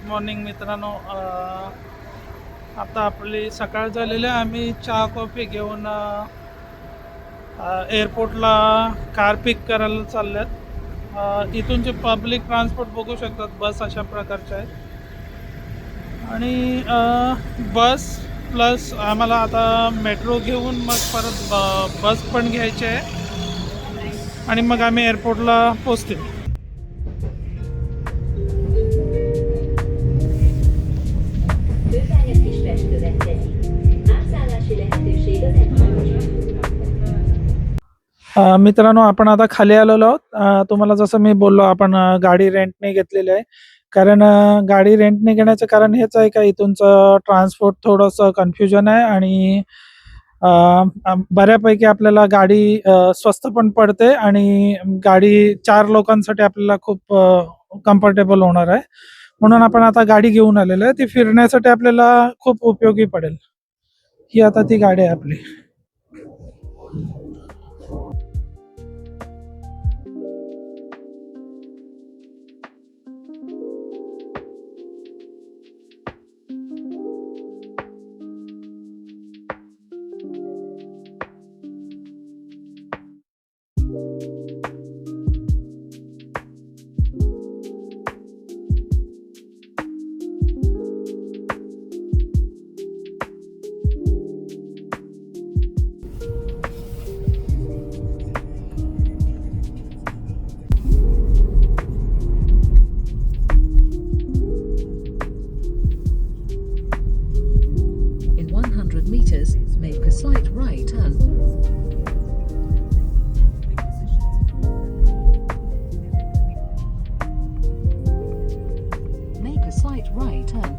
Morning मित्रांनो. आता आपली सकाळ झालेली आहे. आम्ही चहा कॉफी घेऊन एअरपोर्टला कार पिक करायला चालल्यात. इथूनचे पब्लिक ट्रान्सपोर्ट बघू शकतात. बस अशा प्रकारच्या आहेत आणि बस प्लस आम्हाला आता मेट्रो घेऊन मग परत बस पण घ्यायची आहे आणि मग आम्ही एअरपोर्टला पोचतील. मित्रांनो, आपण आता खाली आलेलो आहोत. तुम्हाला जसं मी बोललो, आपण गाडी रेंटने घेतलेली आहे. कारण गाडी रेंटने घेण्याचं कारण हेच आहे का इथूनचं ट्रान्सपोर्ट थोडंसं कन्फ्युजन आहे आणि बऱ्यापैकी आपल्याला गाडी स्वस्त पण पडते आणि गाडी 4 लोकांसाठी आपल्याला खूप कम्फर्टेबल होणार आहे. म्हणून आपण आता गाडी घेऊन आलेलो आहे. ती फिरण्यासाठी आपल्याला खूप उपयोगी पडेल. ही आता ती गाडी आहे आपली. In 100 meters, make a slight right turn. Make a slight right turn.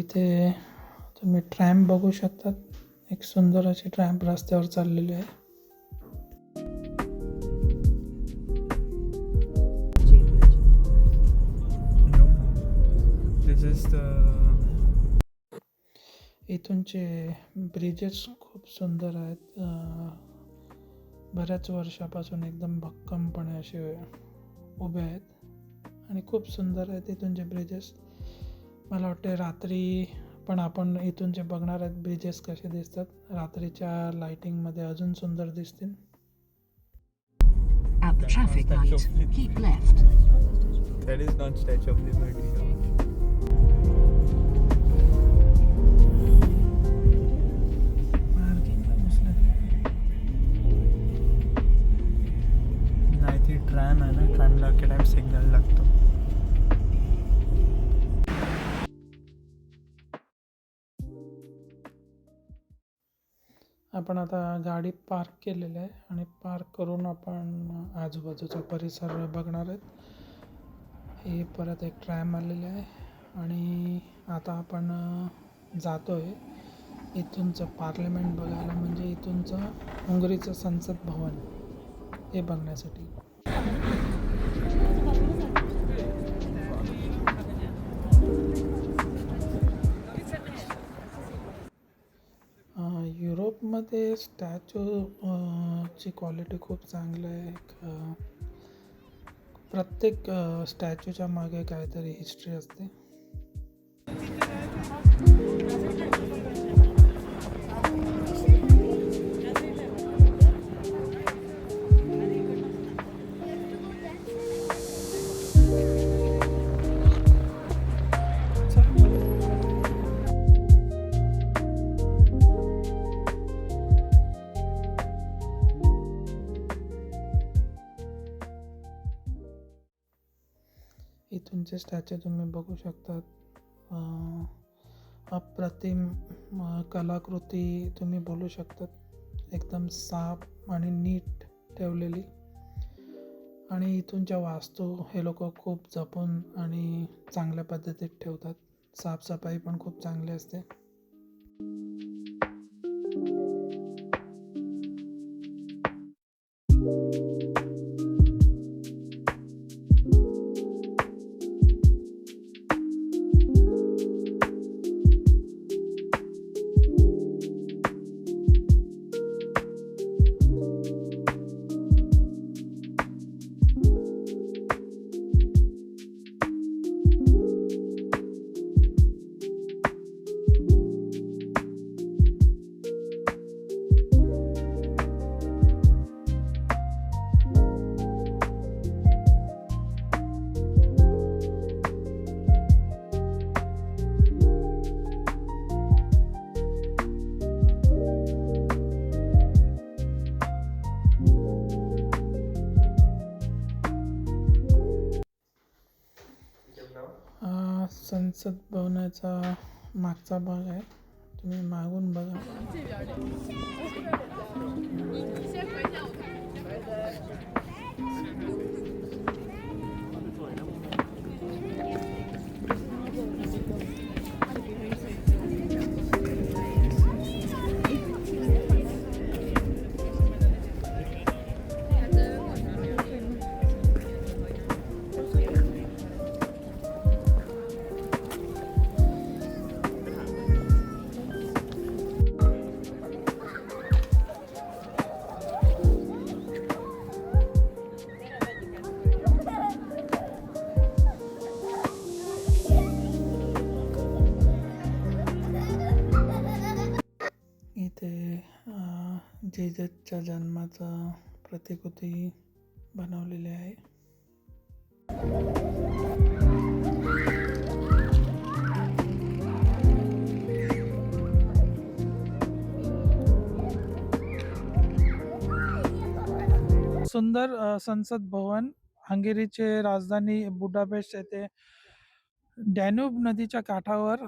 इथे तुम्ही ट्रॅम्प बघू शकतात. एक सुंदर अशी ट्रॅम्प रस्त्यावर चाललेली आहे. इथूनचे ब्रिजेस खूप सुंदर आहेत. बऱ्याच वर्षापासून एकदम भक्कमपणे असे उभे आहेत आणि खूप सुंदर आहेत इथूनचे ब्रिजेस. मला वाटते रात्री पण आपण इथूनचे बघणार आहेत ब्रिजेस कसे दिसतात. रात्रीच्या लाइटिंगमध्ये अजून सुंदर दिसतील. At the traffic light, keep left. That is not Statue of Liberty. नाही, ती ट्रॅम आहे ना, ट्रॅमला अख्या टाइम सिग्नल लागतो. आपण आता गाडी पार्क केलेली आहे आणि पार्क करून आपण आजूबाजूचा परिसर बघणार आहेत. हे परत एक ट्रॅम आलेली आहे आणि आता आपण जातो आहे इथूनचं पार्लमेंट बघायला, म्हणजे इथूनचं हंगरीचं संसद भवन हे बघण्यासाठी. युरोपमध्ये ची क्वालिटी खूप चांगली आहे. प्रत्येक स्टॅच्यूच्या मागे काहीतरी हिस्ट्री असते. इथूनचे स्टॅच्यू तुम्ही बघू शकतात. अप्रतिम कलाकृती तुम्ही बोलू शकतात. एकदम साफ आणि नीट ठेवलेली. आणि इथूनच्या वास्तू हे लोक खूप जपून आणि चांगल्या पद्धतीत ठेवतात. साफसफाई पण खूप चांगली असते. हा संसद भवनाचा मागचा भाग आहे. तुम्ही मागून बघा. इथे जेजसच्या जन्माचं प्रतिकृती बनवलेली आहे. सुंदर संसद भवन हंगेरीचे राजधानी बुडापेस्ट येथे डॅन्यूब नदीच्या काठावर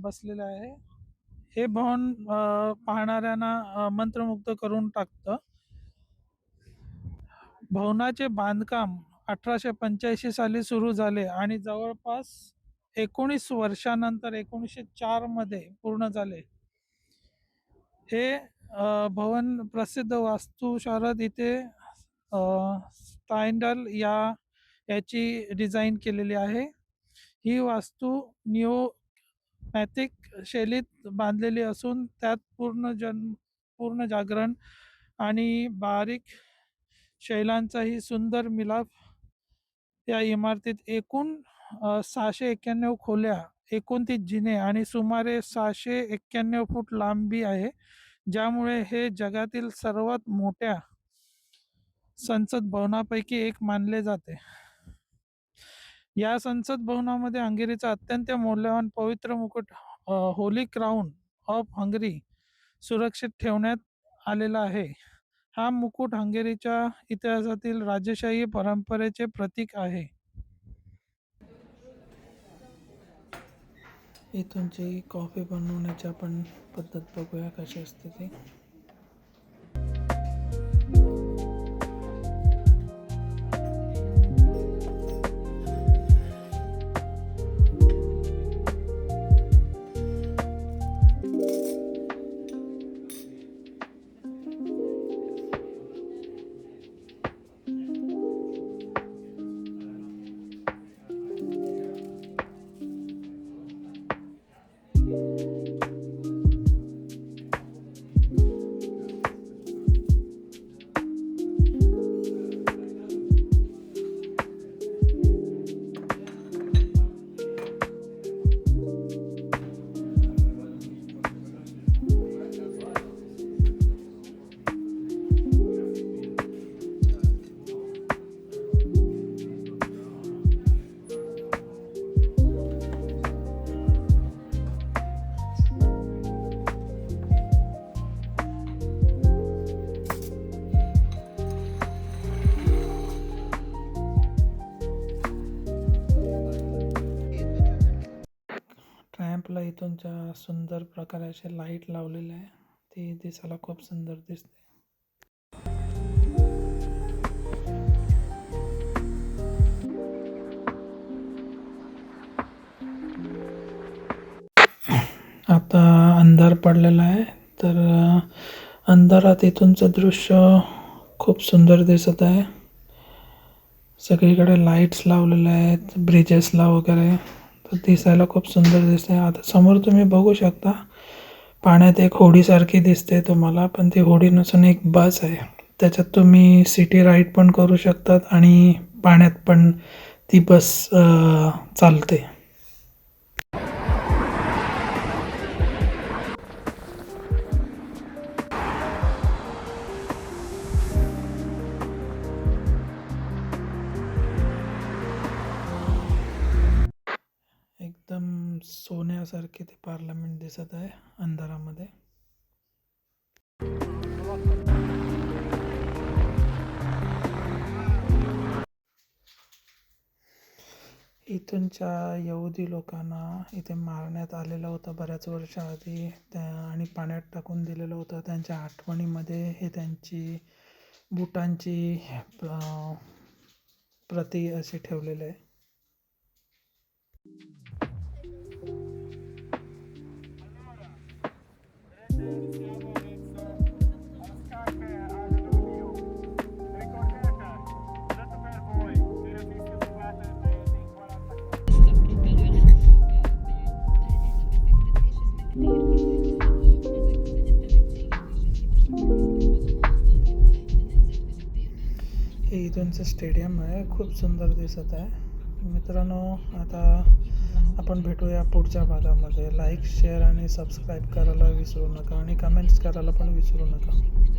बसलेले आहे. हे भवन पाहणाऱ्यांना मंत्रमुग्ध करून टाकतं. भवनाचे बांधकाम 1885 साली सुरू झाले आणि जवळपास 19 वर्षानंतर 1904 मध्ये पूर्ण झाले. हे भवन प्रसिद्ध वास्तुशारद इथे स्टाइंडल याची डिझाईन केलेली आहे. ही वास्तू निओमॅथिक शैलीत बांधलेली असून त्यात पूर्ण जागरण आणि बारीक शैलांचाही सुंदर मिलाप. या इमारतीत एकूण 691 खोल्या, 29 जिने आणि सुमारे 691 फूट लांबी आहे, ज्यामुळे हे जगातील सर्वात मोठ्या संसद भवनापैकी एक मानले जाते. या संसद भवनामध्ये हंगेरीचा अत्यंत मौल्यवान पवित्र मुकुट होली क्राउन ऑफ हंगरी सुरक्षित ठेवण्यात आलेला आहे. हा मुकुट हंगेरीच्या इतिहासातील राजेशाही परंपरेचे प्रतीक आहे. इथूनची कॉफी बनवण्याची आपण पद्धत बघूया कशी असते ती. ट्रॅम्पला इथूनच्या सुंदर प्रकारे असे लाईट लावलेले आहे. ती दिसायला खूप सुंदर दिसते. आता अंधार पडलेला आहे, तर अंधारात इथूनचं दृश्य खूप सुंदर दिसत आहे. सगळीकडे लाईट्स लावलेले आहेत ब्रिजेसला वगैरे, तर दिसायला खूप सुंदर दिसते. आता समोर तुम्ही बघू शकता पाण्यात एक होडीसारखी दिसते तुम्हाला, पण ती होडी नसून एक बस आहे. त्याच्यात तुम्ही सिटी राईड पण करू शकतात आणि पाण्यात पण ती बस चालते. एकदम सोन्यासारखे ते पार्लमेंट दिसत आहे अंधारामध्ये. इथूनच्या यहुदी लोकांना इथे मारण्यात आलेलं होतं बऱ्याच वर्ष आधी, आणि पाण्यात टाकून दिलेलं होतं. त्यांच्या आठवणीमध्ये हे त्यांची बुटांची प्रती अशी ठेवलेली आहे. हे इथूनचं स्टेडियम आहे, खूप सुंदर दिसत आहे. मित्रांनो, आता आपण भेटूया पुढच्या भागामध्ये. लाईक, शेअर आणि सबस्क्राईब करायला विसरू नका आणि कमेंट्स करायला पण विसरू नका.